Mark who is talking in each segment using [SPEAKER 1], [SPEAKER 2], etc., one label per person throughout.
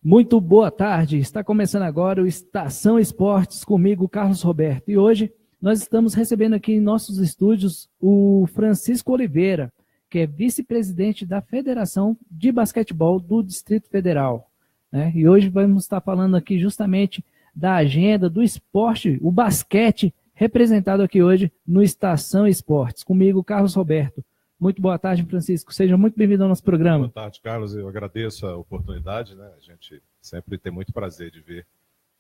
[SPEAKER 1] Muito boa tarde, está começando agora o Estação Esportes, comigo, Carlos Roberto. E hoje nós estamos recebendo aqui em nossos estúdios o Francisco Oliveira, que é vice-presidente da Federação de Basquetebol do Distrito Federal, né? E hoje vamos estar falando aqui justamente da agenda do esporte, o basquete, representado aqui hoje no Estação Esportes. Comigo, Carlos Roberto. Muito boa tarde, Francisco. Seja muito bem-vindo ao nosso programa.
[SPEAKER 2] Boa tarde, Carlos. Eu agradeço a oportunidade, né? A gente sempre tem muito prazer de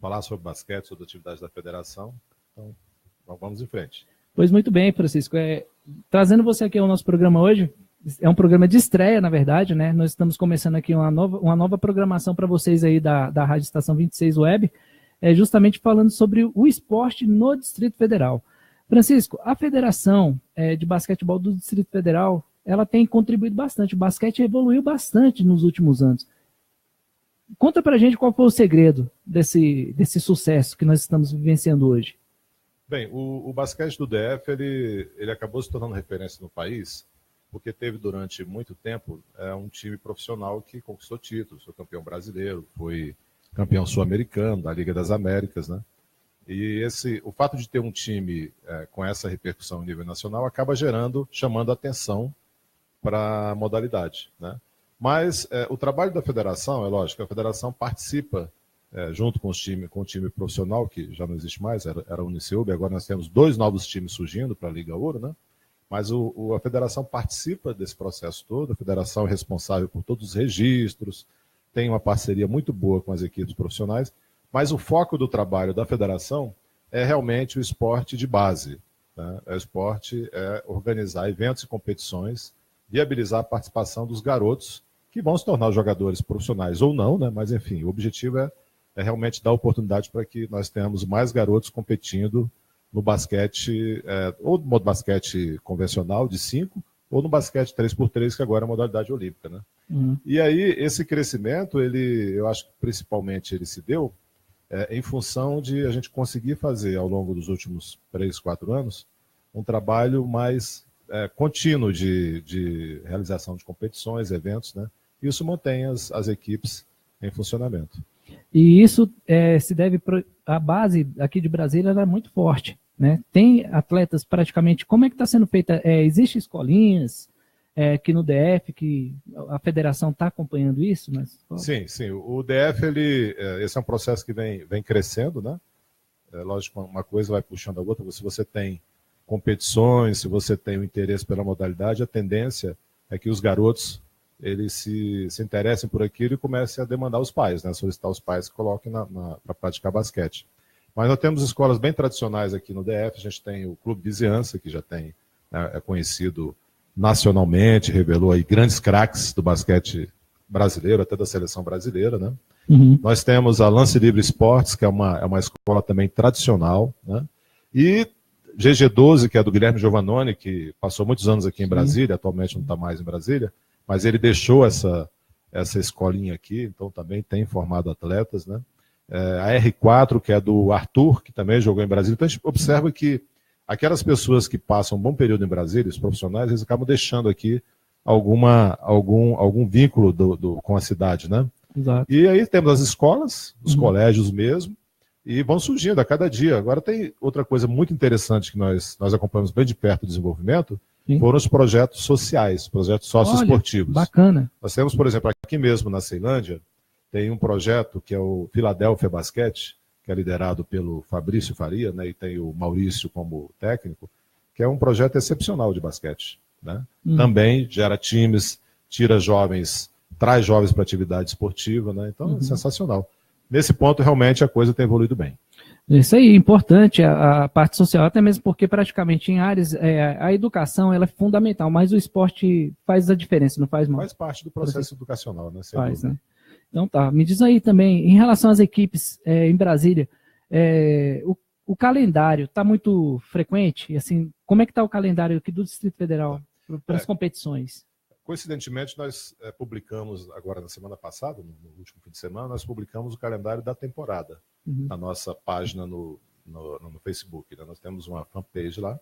[SPEAKER 2] falar sobre basquete, sobre atividades da federação. Então, vamos em frente.
[SPEAKER 1] Pois muito bem, Francisco. Trazendo você aqui ao nosso programa hoje, é um programa de estreia, na verdade, né? Nós estamos começando aqui uma nova programação para vocês aí da Rádio Estação 26 Web, justamente falando sobre o esporte no Distrito Federal. Francisco, a Federação de Basquetebol do Distrito Federal, ela tem contribuído bastante. O basquete evoluiu bastante nos últimos anos. Conta pra gente qual foi o segredo desse sucesso que nós estamos vivenciando hoje.
[SPEAKER 2] Bem, o basquete do DF, ele acabou se tornando referência no país, porque teve durante muito tempo um time profissional que conquistou títulos, foi campeão brasileiro, foi campeão sul-americano, da Liga das Américas, né? E o fato de ter um time com essa repercussão a nível nacional acaba chamando atenção para a modalidade, né? Mas o trabalho da federação, é lógico, a federação participa junto com o time profissional, que já não existe mais, era a Unicub, agora nós temos 2 novos times surgindo para a Liga Ouro, né? Mas a federação participa desse processo todo, a federação é responsável por todos os registros, tem uma parceria muito boa com as equipes profissionais, mas o foco do trabalho da federação é realmente o esporte de base, né? O esporte é organizar eventos e competições, viabilizar a participação dos garotos que vão se tornar jogadores profissionais ou não, né? Mas enfim, o objetivo é realmente dar oportunidade para que nós tenhamos mais garotos competindo no basquete, ou no basquete convencional de 5, ou no basquete 3x3, que agora é a modalidade olímpica, né? Uhum. E aí, esse crescimento, eu acho que principalmente ele se deu em função de a gente conseguir fazer, ao longo dos últimos 3, 4 anos, um trabalho mais contínuo de realização de competições, eventos, né? Isso mantém as equipes em funcionamento.
[SPEAKER 1] E isso se deve à base aqui de Brasília, ela é muito forte, né? Tem atletas praticamente. Como é que está sendo feita? Existem escolinhas aqui no DF que a federação está acompanhando isso? Mas...
[SPEAKER 2] Sim. O DF, esse é um processo que vem crescendo, né? Lógico, uma coisa vai puxando a outra. Se você tem competições, se você tem o interesse pela modalidade, a tendência é que os garotos eles se interessem por aquilo e comecem a demandar os pais, né? Solicitar os pais que coloquem para praticar basquete. Mas nós temos escolas bem tradicionais aqui no DF, a gente tem o Clube Viziança, que já tem, é conhecido nacionalmente, revelou aí grandes craques do basquete brasileiro, até da seleção brasileira, né? Uhum. Nós temos a Lance Livre Esportes, que é uma escola também tradicional, né? E GG12, que é do Guilherme Giovannone, que passou muitos anos aqui em Brasília, atualmente não está mais em Brasília, mas ele deixou essa escolinha aqui, então também tem formado atletas, né? A R4, que é do Arthur, que também jogou em Brasília. Então a gente observa que aquelas pessoas que passam um bom período em Brasília, os profissionais, eles acabam deixando aqui algum vínculo com a cidade, né?
[SPEAKER 1] Exato.
[SPEAKER 2] E aí temos as escolas, os colégios mesmo, e vão surgindo a cada dia. Agora tem outra coisa muito interessante que nós acompanhamos bem de perto o desenvolvimento, foram os projetos sociais, projetos socioesportivos.
[SPEAKER 1] Bacana.
[SPEAKER 2] Nós temos, por exemplo, aqui mesmo na Ceilândia, tem um projeto que é o Philadelphia Basquete, que é liderado pelo Fabrício Faria, né, e tem o Maurício como técnico, que é um projeto excepcional de basquete, né? Também gera times, traz jovens para atividade esportiva, né? Então é sensacional. Nesse ponto, realmente, a coisa tem evoluído bem.
[SPEAKER 1] Isso aí, importante a parte social, até mesmo porque praticamente em áreas, a educação ela é fundamental, mas o esporte faz a diferença, não faz mal?
[SPEAKER 2] Faz parte do processo educacional, né?
[SPEAKER 1] Faz, né? Então tá, me diz aí também, em relação às equipes em Brasília, o calendário está muito frequente? Assim, como é que está o calendário aqui do Distrito Federal para as competições?
[SPEAKER 2] Coincidentemente, nós publicamos, agora na semana passada, no último fim de semana, nós publicamos o calendário da temporada na nossa página no Facebook, né? Nós temos uma fanpage lá,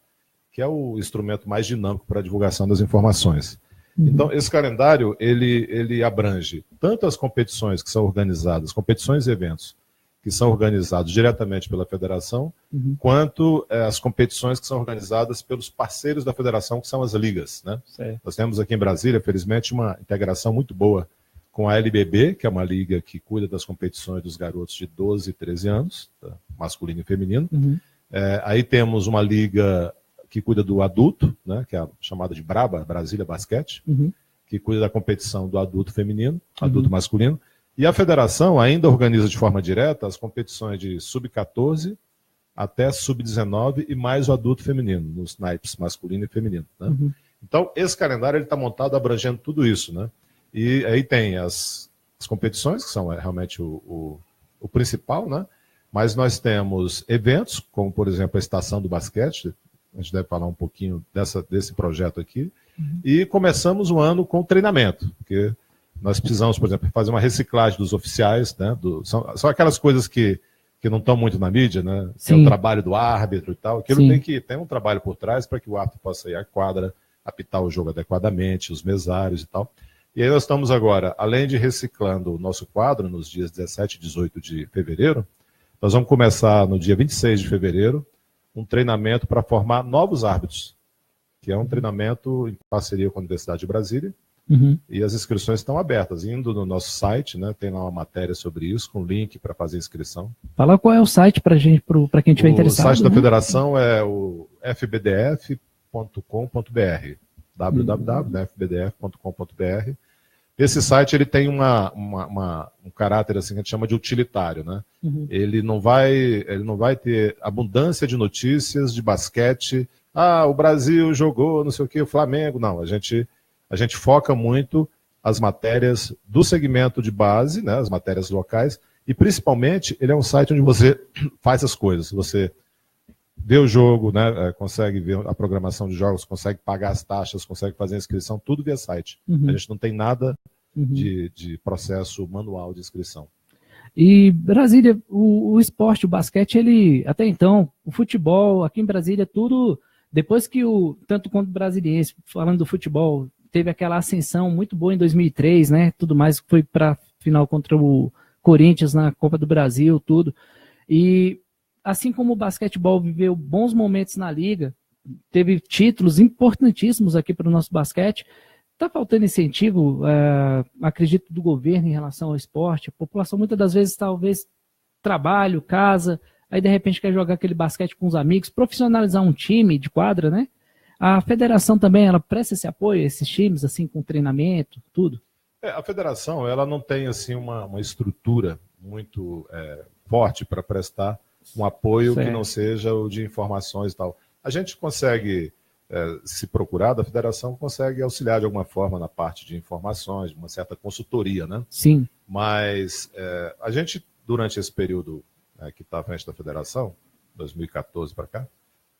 [SPEAKER 2] que é o instrumento mais dinâmico para a divulgação das informações. Então, esse calendário, ele abrange tanto as competições que são organizadas, competições e eventos que são organizados diretamente pela federação, quanto as competições que são organizadas pelos parceiros da federação, que são as ligas, né? Nós temos aqui em Brasília, felizmente, uma integração muito boa com a LBB, que é uma liga que cuida das competições dos garotos de 12 e 13 anos, tá? Masculino e feminino. Aí temos uma liga que cuida do adulto, né? Que é a chamada de BRABA, Brasília Basquete, que cuida da competição do adulto feminino, adulto masculino. E a federação ainda organiza de forma direta as competições de sub-14 até sub-19 e mais o adulto feminino, nos naipes masculino e feminino, né? Então, esse calendário está montado abrangendo tudo isso, né? E aí tem as competições, que são realmente o principal, né? Mas nós temos eventos, como, por exemplo, a Estação do Basquete, a gente deve falar um pouquinho desse projeto aqui, e começamos o ano com treinamento, porque nós precisamos, por exemplo, fazer uma reciclagem dos oficiais, né? São aquelas coisas que não estão muito na mídia, né? É o trabalho do árbitro e tal. Aquilo tem um trabalho por trás para que o árbitro possa ir à quadra, apitar o jogo adequadamente, os mesários e tal. E aí nós estamos agora, além de reciclando o nosso quadro nos dias 17 e 18 de fevereiro, nós vamos começar no dia 26 de fevereiro um treinamento para formar novos árbitros, que é um treinamento em parceria com a Universidade de Brasília. E as inscrições estão abertas. Indo no nosso site, né, tem lá uma matéria sobre isso, com link para fazer inscrição.
[SPEAKER 1] Fala qual é o site para quem estiver interessado.
[SPEAKER 2] O site da federação é o fbdf.com.br, www.fbdf.com.br. Esse site ele tem um caráter assim, que a gente chama de utilitário, né? Ele não vai ter abundância de notícias de basquete. O Brasil jogou, não sei o que, o Flamengo. Não, a gente foca muito as matérias do segmento de base, né, as matérias locais, e principalmente ele é um site onde você faz as coisas. Você vê o jogo, né, consegue ver a programação de jogos, consegue pagar as taxas, consegue fazer a inscrição, tudo via site. A gente não tem nada de processo manual de inscrição.
[SPEAKER 1] E Brasília, o esporte, o basquete, ele, até então, o futebol, aqui em Brasília, tudo, depois que tanto quanto o brasiliense, falando do futebol, teve aquela ascensão muito boa em 2003, né? Tudo mais, foi para final contra o Corinthians na Copa do Brasil, tudo. E assim como o basquetebol viveu bons momentos na liga, teve títulos importantíssimos aqui para o nosso basquete, está faltando incentivo, acredito, do governo em relação ao esporte. A população muitas das vezes, talvez, trabalho, casa, aí de repente quer jogar aquele basquete com os amigos, profissionalizar um time de quadra, né? A federação também, ela presta esse apoio a esses times, assim, com treinamento, tudo?
[SPEAKER 2] A federação, ela não tem, assim, uma estrutura muito forte para prestar um apoio que não seja o de informações e tal. A gente consegue, se procurar, da federação consegue auxiliar de alguma forma na parte de informações, de uma certa consultoria, né?
[SPEAKER 1] Sim.
[SPEAKER 2] Mas a gente, durante esse período que está à frente da federação, 2014 para cá,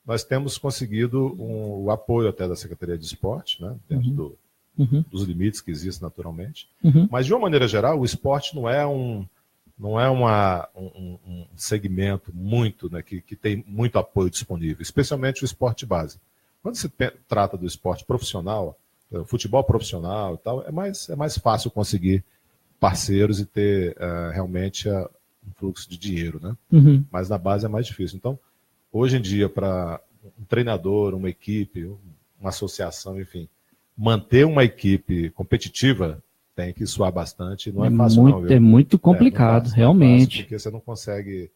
[SPEAKER 2] nós temos conseguido o apoio até da Secretaria de Esporte, né, dentro dos limites que existem naturalmente. Mas, de uma maneira geral, o esporte não é um segmento muito, né, que tem muito apoio disponível, especialmente o esporte base. Quando se trata do esporte profissional, futebol profissional e tal, é mais fácil conseguir parceiros e ter realmente um fluxo de dinheiro, né? Mas na base é mais difícil. Então, hoje em dia, para um treinador, uma equipe, uma associação, enfim, manter uma equipe competitiva tem que suar bastante. Não é fácil, não. Viu?
[SPEAKER 1] É muito complicado, realmente.
[SPEAKER 2] Não é fácil, porque você não consegue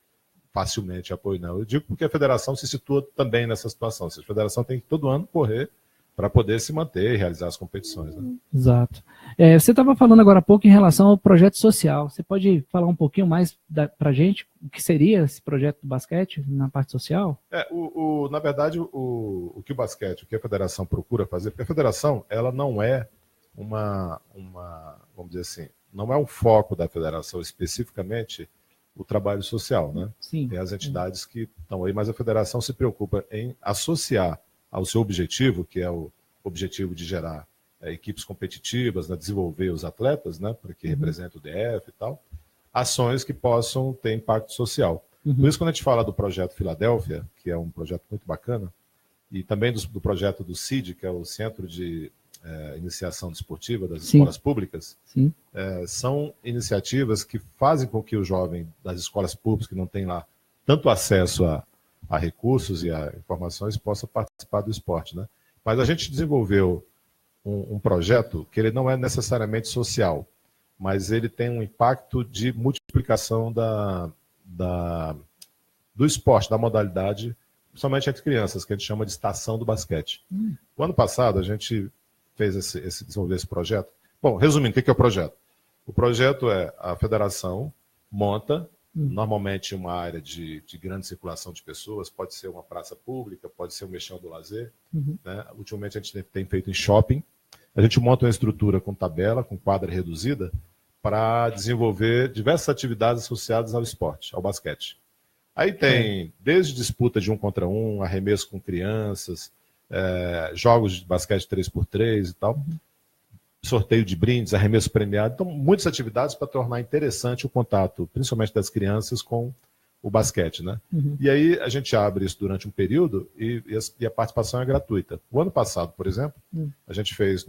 [SPEAKER 2] facilmente apoio, não. Eu digo porque a federação se situa também nessa situação. A federação tem que todo ano correr para poder se manter e realizar as competições, né?
[SPEAKER 1] Exato. Você estava falando agora há pouco em relação ao projeto social. Você pode falar um pouquinho mais para a gente o que seria esse projeto do basquete na parte social?
[SPEAKER 2] Na verdade, o que o basquete, o que a federação procura fazer, porque a federação, ela não é vamos dizer assim, não é um foco da federação especificamente o trabalho social, né?
[SPEAKER 1] Sim.
[SPEAKER 2] Tem as entidades que estão aí, mas a federação se preocupa em associar ao seu objetivo, que é o objetivo de gerar equipes competitivas, né, desenvolver os atletas, né, para que represente o DF e tal, ações que possam ter impacto social. Por isso, quando a gente fala do projeto Filadélfia, que é um projeto muito bacana, e também do projeto do CID, que é o Centro de iniciação desportiva das
[SPEAKER 1] Sim.
[SPEAKER 2] escolas públicas,
[SPEAKER 1] Sim.
[SPEAKER 2] São iniciativas que fazem com que o jovem das escolas públicas, que não tem lá tanto acesso a recursos e a informações, possa participar do esporte, né? Mas a gente desenvolveu um projeto que ele não é necessariamente social, mas ele tem um impacto de multiplicação do esporte, da modalidade, principalmente entre crianças, que a gente chama de estação do basquete. O ano passado, a gente desenvolveu esse projeto. Bom, resumindo, o que é o projeto? O projeto é a federação monta, normalmente uma área de grande circulação de pessoas, pode ser uma praça pública, pode ser um mexão do lazer. Né? Ultimamente a gente tem feito em shopping. A gente monta uma estrutura com tabela, com quadra reduzida, para desenvolver diversas atividades associadas ao esporte, ao basquete. Aí tem desde disputa de 1 contra 1, arremesso com crianças, jogos de basquete 3x3 e tal, sorteio de brindes, arremesso premiado. Então, muitas atividades para tornar interessante o contato, principalmente das crianças, com o basquete, né? E aí a gente abre isso durante um período e a participação é gratuita. O ano passado, por exemplo, a gente fez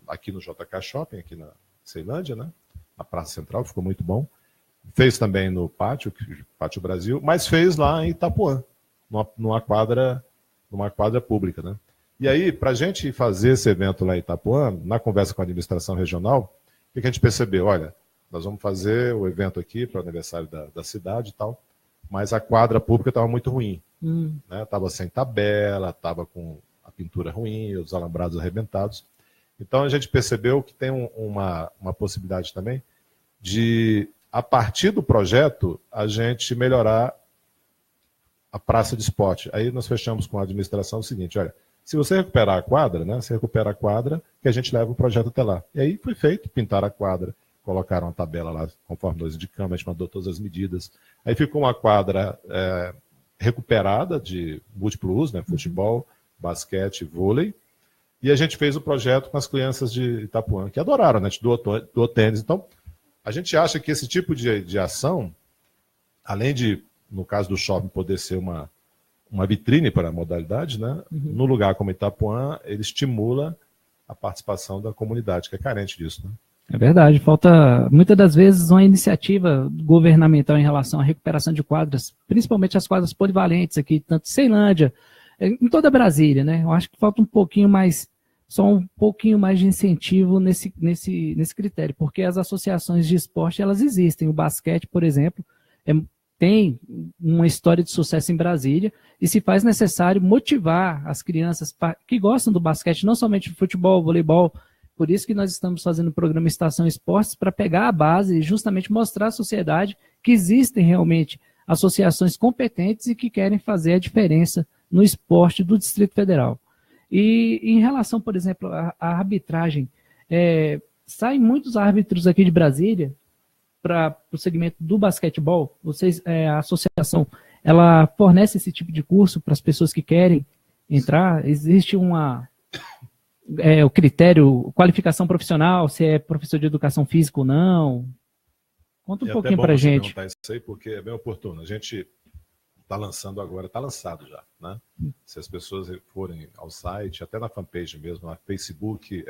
[SPEAKER 2] aqui no JK Shopping, aqui na Ceilândia, né? Na Praça Central, ficou muito bom. Fez também no Pátio Brasil, mas fez lá em Itapuã, numa quadra pública, né? E aí, para a gente fazer esse evento lá em Itapuã, na conversa com a administração regional, o que a gente percebeu? Olha, nós vamos fazer o evento aqui para o aniversário da cidade e tal, mas a quadra pública estava muito ruim. Estava sem tabela, estava com a pintura ruim, os alambrados arrebentados. Então a gente percebeu que tem uma possibilidade também de, a partir do projeto, a gente melhorar a praça de esporte. Aí nós fechamos com a administração o seguinte, olha, se você recuperar a quadra, né, você recupera a quadra, que a gente leva o projeto até lá. E aí foi feito, pintaram a quadra, colocaram a tabela lá, conforme nós indicamos, a gente mandou todas as medidas. Aí ficou uma quadra recuperada de múltiplo uso, né, futebol, basquete, vôlei. E a gente fez o projeto com as crianças de Itapuã, que adoraram, né, a gente doou tênis. Então, a gente acha que esse tipo de ação, além de, no caso do shopping, poder ser uma vitrine para a modalidade, né? No lugar como Itapuã, ele estimula a participação da comunidade, que é carente disso, né?
[SPEAKER 1] É verdade, falta muitas das vezes uma iniciativa governamental em relação à recuperação de quadras, principalmente as quadras polivalentes aqui, tanto em Ceilândia, em toda Brasília, né? Eu acho que falta um pouquinho mais de incentivo nesse critério, porque as associações de esporte, elas existem. O basquete, por exemplo, tem uma história de sucesso em Brasília e se faz necessário motivar as crianças que gostam do basquete, não somente do futebol, voleibol. Por isso que nós estamos fazendo o programa Estação Esportes, para pegar a base e justamente mostrar à sociedade que existem realmente associações competentes e que querem fazer a diferença no esporte do Distrito Federal. E em relação, por exemplo, à arbitragem, saem muitos árbitros aqui de Brasília para o segmento do basquetebol. A associação, ela fornece esse tipo de curso para as pessoas que querem entrar? Existe o critério, qualificação profissional, se é professor de educação física ou não? Conta um pouquinho para a gente.
[SPEAKER 2] Perguntar isso aí, porque é bem oportuno. A gente está lançando agora, está lançado já, né? Se as pessoas forem ao site, até na fanpage mesmo, na Facebook,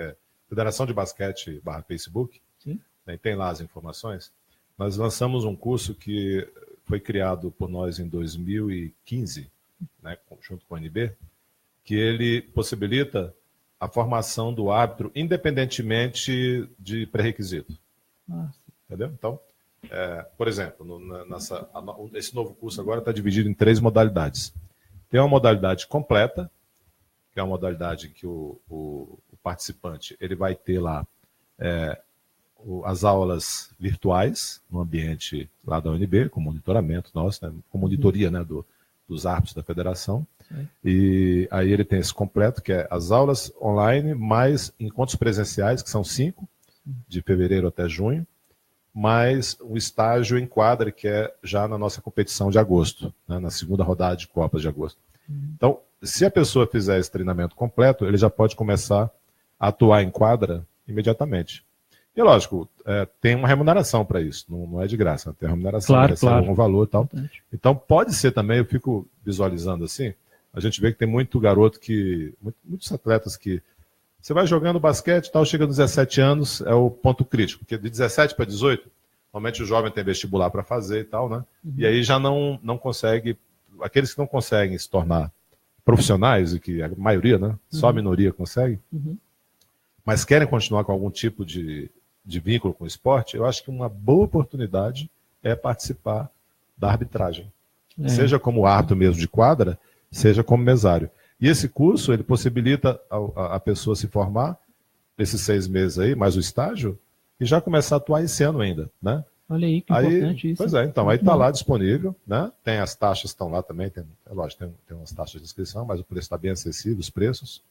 [SPEAKER 2] Federação de Basquete /Facebook, né, tem lá as informações. Nós lançamos um curso que foi criado por nós em 2015, né, junto com a NB, que ele possibilita a formação do árbitro independentemente de pré-requisito. Entendeu? Então, por exemplo, esse novo curso agora está dividido em 3 modalidades. Tem uma modalidade completa, que é uma modalidade que o participante ele vai ter lá as aulas virtuais no ambiente lá da UNB, com monitoramento nosso, né, com monitoria, né, dos árbitros da federação. E aí ele tem esse completo, que é as aulas online, mais encontros presenciais, que são 5, de fevereiro até junho, mais o estágio em quadra, que é já na nossa competição de agosto, né, na segunda rodada de Copas de agosto. Então, se a pessoa fizer esse treinamento completo, ele já pode começar a atuar em quadra imediatamente. E lógico, tem uma remuneração para isso, não é de graça, tem remuneração, claro. Um valor e tal. Então pode ser também, eu fico visualizando assim, a gente vê que tem muito garoto muitos atletas que Você vai jogando basquete e tal, chega nos 17 anos, é o ponto crítico, porque de 17 para 18, normalmente o jovem tem vestibular para fazer e tal, né? E aí já não consegue, aqueles que não conseguem se tornar profissionais, e que a maioria, né? Só a minoria consegue, mas querem continuar com algum tipo de vínculo com o esporte, eu acho que uma boa oportunidade é participar da arbitragem. Seja como árbitro mesmo de quadra, seja como mesário. E esse curso, ele possibilita a pessoa se formar, esses 6 meses aí, mais o estágio, e já começar a atuar esse ano ainda, né?
[SPEAKER 1] Olha aí, que importante isso.
[SPEAKER 2] Pois é, então, aí está lá disponível, né? Tem as taxas, estão lá também, lógico, tem umas taxas de inscrição, mas o preço está bem acessível, os preços.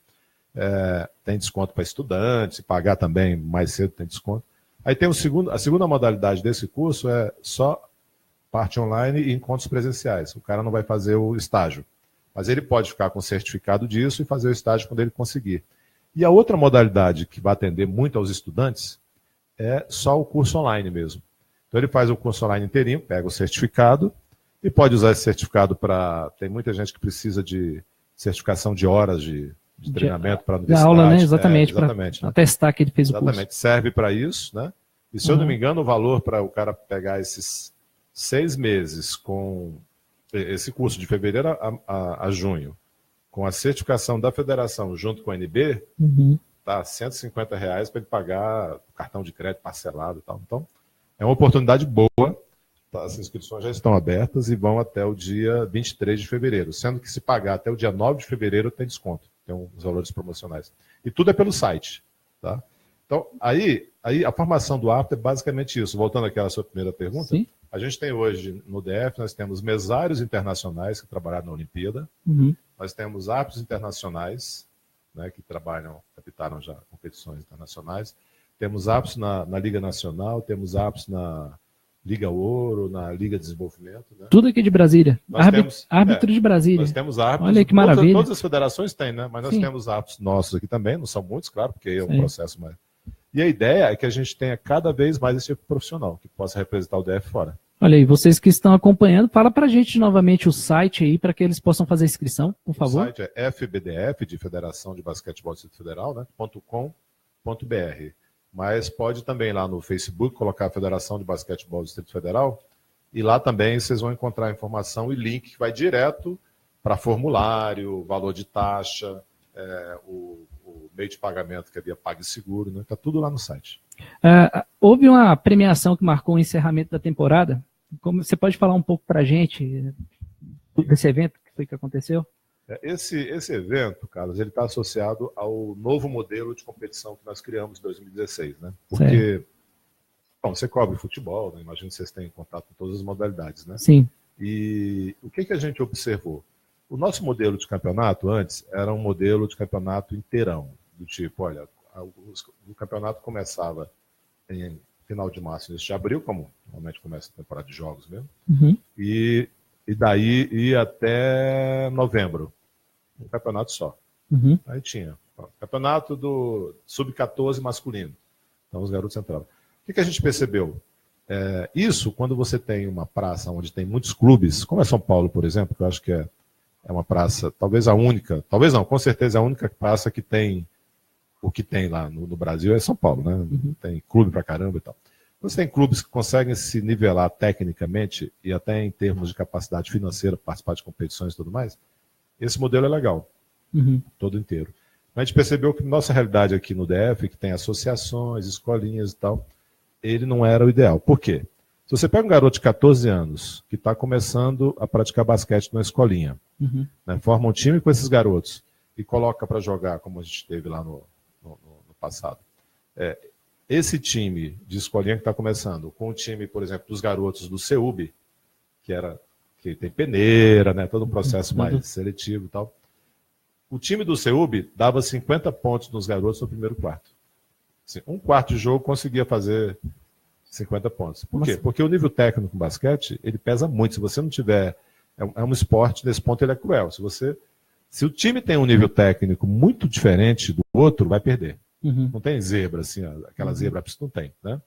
[SPEAKER 2] Tem desconto para estudantes, se pagar também mais cedo tem desconto. Aí tem a segunda modalidade desse curso é só parte online e encontros presenciais. O cara não vai fazer o estágio, mas ele pode ficar com o certificado disso e fazer o estágio quando ele conseguir. E a outra modalidade que vai atender muito aos estudantes é só o curso online mesmo. Então ele faz o curso online inteirinho, pega o certificado e pode usar esse certificado para... Tem muita gente que precisa de certificação de horas de treinamento para a universidade.
[SPEAKER 1] Da aula, né? Exatamente,
[SPEAKER 2] para
[SPEAKER 1] atestar que ele fez o curso.
[SPEAKER 2] Exatamente, serve para isso, né? E se eu não me engano, o valor para o cara pegar esses 6 meses com esse curso de fevereiro a junho, com a certificação da federação junto com a NB, tá R$150 para ele pagar o cartão de crédito parcelado e tal. Então, é uma oportunidade boa. As inscrições já estão abertas e vão até o dia 23 de fevereiro, sendo que se pagar até o dia 9 de fevereiro tem desconto, tem uns valores promocionais. E tudo é pelo site, tá? Então, aí a formação do árbitro é basicamente isso. Voltando àquela sua primeira pergunta,
[SPEAKER 1] Sim.
[SPEAKER 2] A gente tem hoje no DF, nós temos mesários internacionais que trabalharam na Olimpíada, nós temos árbitros internacionais, né, que captaram já competições internacionais, temos árbitros na Liga Nacional, temos árbitros na Liga Ouro, na Liga de Desenvolvimento. Né?
[SPEAKER 1] Tudo aqui de Brasília. Árbitro de Brasília.
[SPEAKER 2] Nós temos árbitros.
[SPEAKER 1] Olha que maravilha.
[SPEAKER 2] Todas as federações têm, né? Mas nós temos árbitros nossos aqui também, não são muitos, claro, porque é um processo mais... E a ideia é que a gente tenha cada vez mais esse tipo profissional, que possa representar o DF fora. Olha
[SPEAKER 1] aí, vocês que estão acompanhando, fala pra gente novamente o site aí, para que eles possam fazer a inscrição, por favor.
[SPEAKER 2] O site é FBDF, de Federação de Basquetebol do Distrito Federal, né, .com.br. Mas pode também lá no Facebook colocar a Federação de Basquetebol do Distrito Federal, e lá também vocês vão encontrar informação e link que vai direto para formulário, valor de taxa, o meio de pagamento que é via PagSeguro, né? Está tudo lá no site.
[SPEAKER 1] Houve uma premiação que marcou o encerramento da temporada. Como você pode falar um pouco para a gente desse evento que foi que aconteceu?
[SPEAKER 2] Esse evento, Carlos, ele está associado ao novo modelo de competição que nós criamos em 2016, né? Porque, bom, você cobre futebol, né? Imagino que vocês têm contato com todas as modalidades, né?
[SPEAKER 1] Sim.
[SPEAKER 2] E o que a gente observou? O nosso modelo de campeonato antes era um modelo de campeonato inteirão, do tipo, olha, o campeonato começava em final de março, início de abril, como normalmente começa a temporada de jogos mesmo, e daí ia até novembro, um campeonato só. Aí tinha o campeonato do sub-14 masculino, então os garotos entravam. O que a gente percebeu? Isso, quando você tem uma praça onde tem muitos clubes, como é São Paulo, por exemplo, que eu acho que é uma praça, talvez a única, talvez não, com certeza a única praça que tem o que tem lá no Brasil é São Paulo, né? Tem clube pra caramba e tal. Você tem clubes que conseguem se nivelar tecnicamente e até em termos de capacidade financeira, participar de competições e tudo mais, esse modelo é legal, todo inteiro. Mas a gente percebeu que nossa realidade aqui no DF, que tem associações, escolinhas e tal, ele não era o ideal. Por quê? Se você pega um garoto de 14 anos que está começando a praticar basquete numa escolinha, né, forma um time com esses garotos e coloca para jogar, como a gente teve lá no passado. Esse time de escolinha que está começando, com o time, por exemplo, dos garotos do CEUB, que tem peneira, né, todo um processo mais seletivo e tal. O time do CEUB dava 50 pontos nos garotos no primeiro quarto. Assim, um quarto de jogo conseguia fazer 50 pontos. Por quê? Porque o nível técnico no basquete, ele pesa muito. Se você não tiver... É um esporte, nesse ponto ele é cruel. Se o time tem um nível técnico muito diferente do outro, vai perder. Não tem zebra, assim, aquela zebra não tem, né?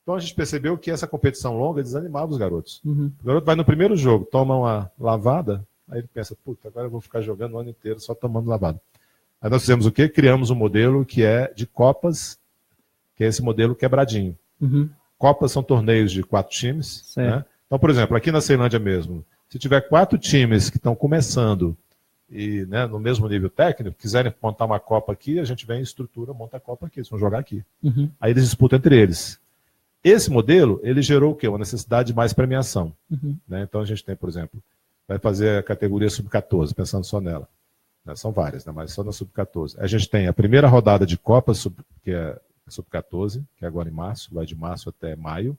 [SPEAKER 2] Então a gente percebeu que essa competição longa desanimava os garotos. O garoto vai no primeiro jogo, toma uma lavada, aí ele pensa, puta, agora eu vou ficar jogando o ano inteiro só tomando lavada. Aí nós fizemos o quê? Criamos um modelo que é de copas, que é esse modelo quebradinho.
[SPEAKER 1] Uhum.
[SPEAKER 2] Copas são torneios de 4 times. Né? Então, por exemplo, aqui na Ceilândia mesmo, se tiver 4 times que estão começando e, né, no mesmo nível técnico, quiserem montar uma Copa aqui, a gente vem em estrutura, monta a Copa aqui, eles vão jogar aqui.
[SPEAKER 1] Uhum.
[SPEAKER 2] Aí eles disputam entre eles. Esse modelo, ele gerou o quê? Uma necessidade de mais premiação.
[SPEAKER 1] Uhum.
[SPEAKER 2] Né? Então a gente tem, por exemplo, vai fazer a categoria Sub-14, pensando só nela. Né? São várias, né? Mas só na Sub-14. A gente tem a primeira rodada de Copa, que é Sub-14, que é agora em março, vai de março até maio.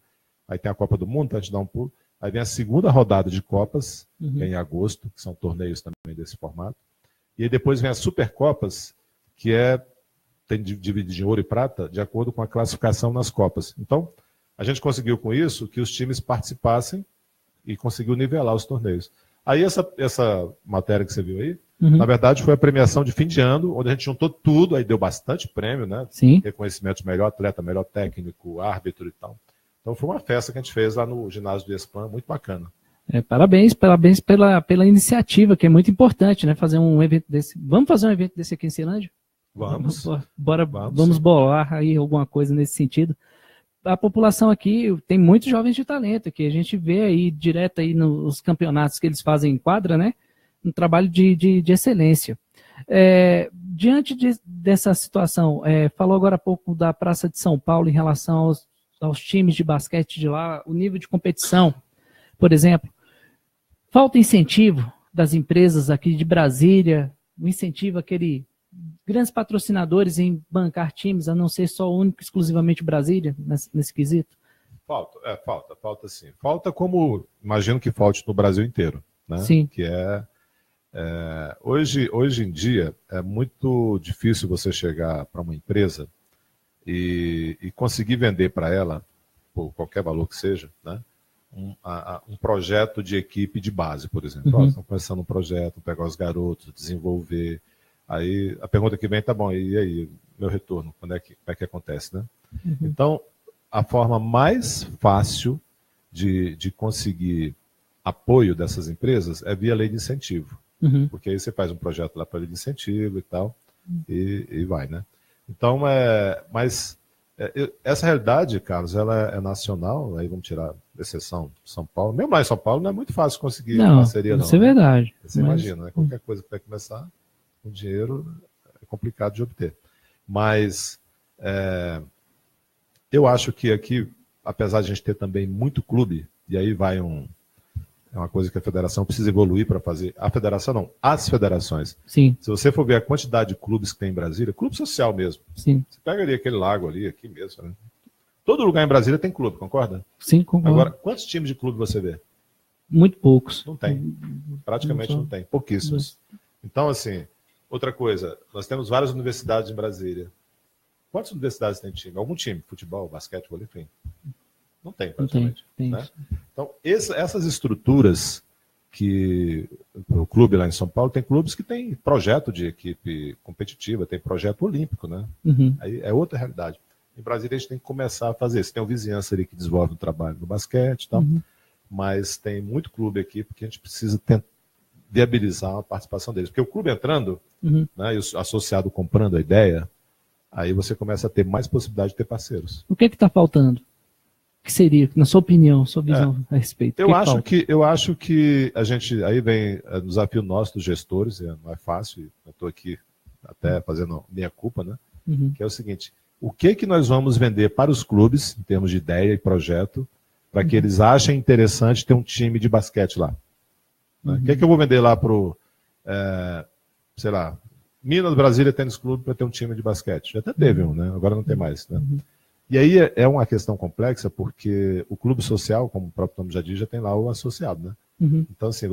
[SPEAKER 2] Aí tem a Copa do Mundo, então a gente dá um pulo. Aí vem a segunda rodada de Copas, que é em agosto, que são torneios também desse formato. E aí depois vem as Supercopas, que tem dividido em ouro e prata, de acordo com a classificação nas Copas. Então, a gente conseguiu com isso que os times participassem e conseguiu nivelar os torneios. Aí essa matéria que você viu aí, na verdade foi a premiação de fim de ano, onde a gente juntou tudo, aí deu bastante prêmio, né?
[SPEAKER 1] Sim.
[SPEAKER 2] Reconhecimento de melhor atleta, melhor técnico, árbitro e tal. Então foi uma festa que a gente fez lá no ginásio do ESPAM, muito bacana.
[SPEAKER 1] Parabéns pela iniciativa, que é muito importante, né? Fazer um evento desse. Vamos fazer um evento desse aqui em Ceilândia?
[SPEAKER 2] Vamos.
[SPEAKER 1] Vamos bolar aí alguma coisa nesse sentido. A população aqui tem muitos jovens de talento, que a gente vê aí direto aí nos campeonatos que eles fazem em quadra, né? Um trabalho de excelência. Diante dessa situação, falou agora há pouco da Praça de São Paulo em relação aos times de basquete de lá, o nível de competição, por exemplo. Falta incentivo das empresas aqui de Brasília, o incentivo àquele grandes patrocinadores em bancar times, a não ser só único, exclusivamente Brasília, nesse quesito?
[SPEAKER 2] Falta sim. Falta como, imagino que falte no Brasil inteiro, né?
[SPEAKER 1] Sim.
[SPEAKER 2] Que hoje em dia é muito difícil você chegar para uma empresa e conseguir vender para ela, por qualquer valor que seja, né? Um projeto de equipe de base, por exemplo. Estão começando um projeto, pegar os garotos, desenvolver. Aí a pergunta que vem, tá bom, e aí, meu retorno, como é que acontece, né? Então, a forma mais fácil de conseguir apoio dessas empresas é via lei de incentivo. Porque aí você faz um projeto lá para lei de incentivo e tal, e vai, né? Então, essa realidade, Carlos, ela é nacional, aí vamos tirar exceção São Paulo. Mesmo lá em São Paulo não é muito fácil conseguir parceria, não.
[SPEAKER 1] Isso é verdade.
[SPEAKER 2] Você imagina, né? Qualquer coisa que vai começar, o dinheiro é complicado de obter. Mas eu acho que aqui, apesar de a gente ter também muito clube, e aí vai é uma coisa que a federação precisa evoluir para fazer. A federação não, as federações.
[SPEAKER 1] Sim.
[SPEAKER 2] Se você for ver a quantidade de clubes que tem em Brasília, clube social mesmo.
[SPEAKER 1] Sim.
[SPEAKER 2] Você pega ali aquele lago ali, aqui mesmo. Né? Todo lugar em Brasília tem clube, concorda?
[SPEAKER 1] Sim, concordo.
[SPEAKER 2] Agora, quantos times de clube você vê?
[SPEAKER 1] Muito poucos.
[SPEAKER 2] Não tem. Praticamente não tem. Pouquíssimos. Então, assim, outra coisa, nós temos várias universidades em Brasília. Quantas universidades tem time? Algum time? Futebol, basquete, vôlei, enfim. Não tem, praticamente. Não tem, né? Então, essas estruturas que o clube lá em São Paulo, tem clubes que tem projeto de equipe competitiva, tem projeto olímpico, né? Aí é outra realidade. Em Brasília a gente tem que começar a fazer isso. Tem o Vizinhança ali que desenvolve um trabalho no basquete e tal, mas tem muito clube aqui porque a gente precisa viabilizar a participação deles. Porque o clube entrando, né, e o associado comprando a ideia, aí você começa a ter mais possibilidade de ter parceiros.
[SPEAKER 1] O que está faltando? O que seria, na sua opinião, sua visão a respeito?
[SPEAKER 2] Eu acho que a gente, aí vem o desafio nosso dos gestores, não é fácil, eu estou aqui até fazendo minha culpa, né? Que é o seguinte, o que nós vamos vender para os clubes, em termos de ideia e projeto, para que eles achem interessante ter um time de basquete lá? Né? O que eu vou vender lá para o, sei lá, Minas Brasília Tênis Clube para ter um time de basquete? Já até teve um, né? Agora não tem mais, né? E aí é uma questão complexa, porque o clube social, como o próprio nome já diz, já tem lá o associado, né? Então, assim,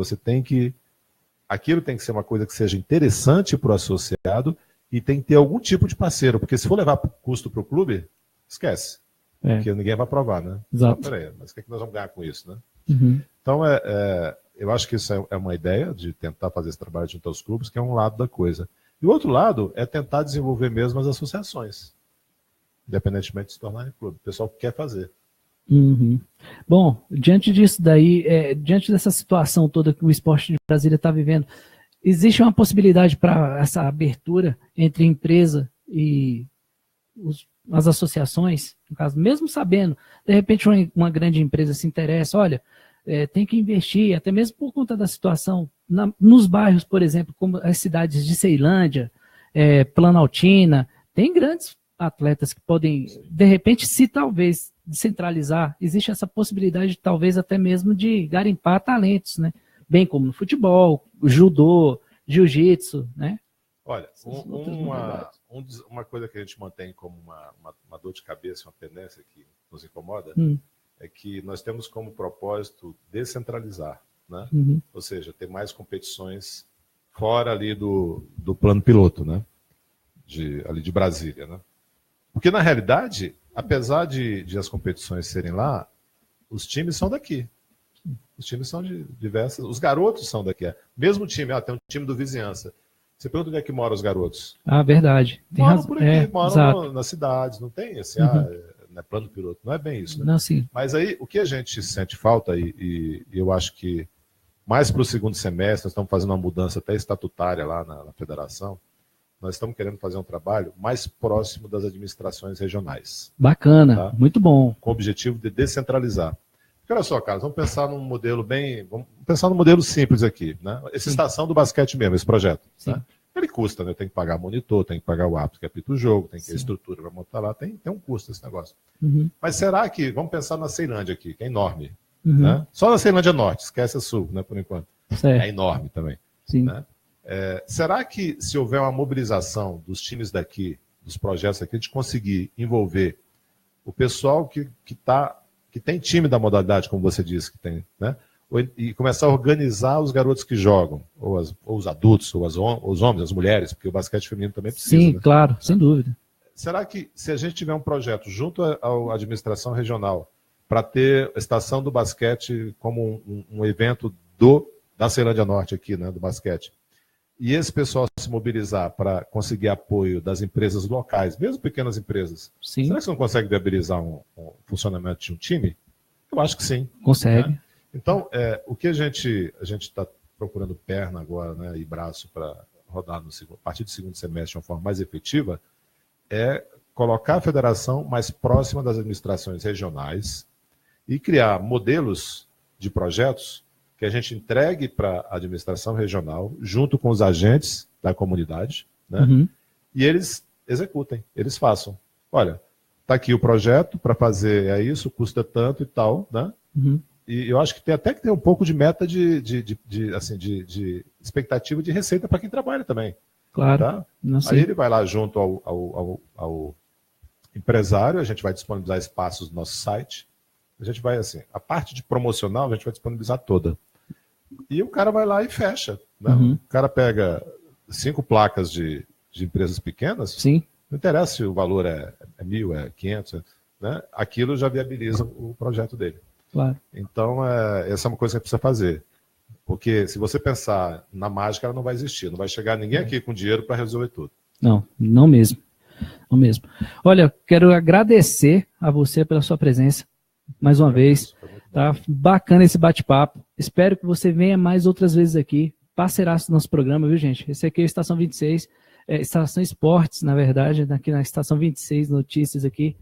[SPEAKER 2] aquilo tem que ser uma coisa que seja interessante para o associado e tem que ter algum tipo de parceiro, porque se for levar custo para o clube, esquece. Porque ninguém vai aprovar, né?
[SPEAKER 1] Exato.
[SPEAKER 2] Então, peraí, mas o que nós vamos ganhar com isso, né? Então, eu acho que isso é uma ideia de tentar fazer esse trabalho junto aos clubes, que é um lado da coisa. E o outro lado é tentar desenvolver mesmo as associações, independentemente de se tornarem clube. O pessoal quer fazer.
[SPEAKER 1] Bom, diante disso daí, diante dessa situação toda que o esporte de Brasília está vivendo, existe uma possibilidade para essa abertura entre empresa e as associações, no caso, mesmo sabendo, de repente uma grande empresa se interessa, olha, tem que investir, até mesmo por conta da situação, nos bairros, por exemplo, como as cidades de Ceilândia, Planaltina, tem grandes atletas que podem, de repente, se talvez descentralizar, existe essa possibilidade, talvez até mesmo de garimpar talentos, né? Bem como no futebol, judô, jiu-jitsu, né?
[SPEAKER 2] Olha, uma coisa que a gente mantém como uma dor de cabeça, uma pendência que nos incomoda, é que nós temos como propósito descentralizar, né? Ou seja, ter mais competições fora ali do plano piloto, né? Ali de Brasília, né? Porque, na realidade, apesar de as competições serem lá, os times são daqui. Os times são de diversas... Os garotos são daqui. Mesmo time, tem um time do vizinhança. Você pergunta onde é que moram os garotos?
[SPEAKER 1] Ah, verdade.
[SPEAKER 2] Tem moram por aqui, moram nas cidades. Não tem esse não é plano piloto. Não é bem isso. Né?
[SPEAKER 1] Não, sim.
[SPEAKER 2] Mas aí, o que a gente sente falta, e eu acho que mais para o segundo semestre, nós estamos fazendo uma mudança até estatutária lá na federação, nós estamos querendo fazer um trabalho mais próximo das administrações regionais.
[SPEAKER 1] Bacana,
[SPEAKER 2] tá?
[SPEAKER 1] Muito bom.
[SPEAKER 2] Com o objetivo de descentralizar. Porque olha só, Carlos, vamos pensar num modelo vamos pensar num modelo simples aqui, né? Essa estação do basquete mesmo, esse projeto. Né? Ele custa, né? Tem que pagar monitor, tem que pagar o árbitro que apita o jogo, tem que ter estrutura para montar lá, tem um custo esse negócio. Mas será que, vamos pensar na Ceilândia aqui, que é enorme. Né? Só na Ceilândia Norte, esquece a Sul, né, por enquanto.
[SPEAKER 1] Certo.
[SPEAKER 2] É enorme também.
[SPEAKER 1] Sim.
[SPEAKER 2] Né? Será que se houver uma mobilização dos times daqui, dos projetos aqui, de conseguir envolver o pessoal que tem time da modalidade, como você disse que tem, né? E começar a organizar os garotos que jogam, ou os adultos, ou os homens, as mulheres, porque o basquete feminino também precisa.
[SPEAKER 1] Sim,
[SPEAKER 2] né?
[SPEAKER 1] claro, sem dúvida.
[SPEAKER 2] Será que se a gente tiver um projeto junto à administração regional para ter a estação do basquete como um evento da Ceilândia Norte aqui, né, do basquete, e esse pessoal se mobilizar para conseguir apoio das empresas locais, mesmo pequenas empresas,
[SPEAKER 1] sim.
[SPEAKER 2] Será que você não consegue viabilizar um funcionamento de um time? Eu acho que sim.
[SPEAKER 1] Consegue.
[SPEAKER 2] Né? Então, o que a gente está procurando perna agora, né, e braço para rodar a partir do segundo semestre de uma forma mais efetiva, é colocar a federação mais próxima das administrações regionais e criar modelos de projetos que a gente entregue para a administração regional, junto com os agentes da comunidade, né? E eles executem, eles façam. Olha, está aqui o projeto para fazer isso, custa tanto e tal, né? E eu acho que tem até que ter um pouco de meta de expectativa de receita para quem trabalha também.
[SPEAKER 1] Claro.
[SPEAKER 2] Tá? Aí ele vai lá junto ao empresário, a gente vai disponibilizar espaços no nosso site, a gente vai a parte de promocional a gente vai disponibilizar toda. E o cara vai lá e fecha. Né? O cara pega 5 placas de empresas pequenas,
[SPEAKER 1] sim.
[SPEAKER 2] Não interessa se o valor é 1.000, é 500, né? Aquilo já viabiliza o projeto dele.
[SPEAKER 1] Claro.
[SPEAKER 2] Então, essa é uma coisa que precisa fazer. Porque se você pensar na mágica, ela não vai existir. Não vai chegar ninguém aqui com dinheiro para resolver tudo.
[SPEAKER 1] Não mesmo. Não mesmo. Olha, quero agradecer a você pela sua presença, mais uma vez. Tá bacana esse bate-papo. Espero que você venha mais outras vezes aqui. Parceiraço do nosso programa, viu, gente? Esse aqui é a Estação 26, Estação Esportes, na verdade, aqui na Estação 26, notícias aqui.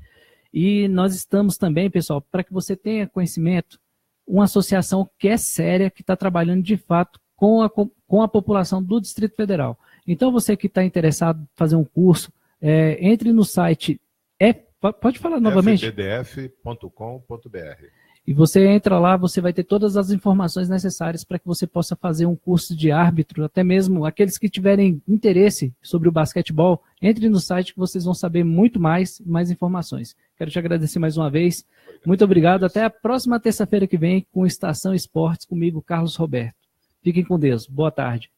[SPEAKER 1] E nós estamos também, pessoal, para que você tenha conhecimento, uma associação que é séria, que está trabalhando de fato com a população do Distrito Federal. Então, você que está interessado em fazer um curso, entre no site, pode falar novamente?
[SPEAKER 2] fbdf.com.br.
[SPEAKER 1] E você entra lá, você vai ter todas as informações necessárias para que você possa fazer um curso de árbitro, até mesmo aqueles que tiverem interesse sobre o basquetebol, entre no site que vocês vão saber muito mais informações. Quero te agradecer mais uma vez. Muito obrigado. Até a próxima terça-feira que vem com Estação Esportes, comigo, Carlos Roberto. Fiquem com Deus. Boa tarde.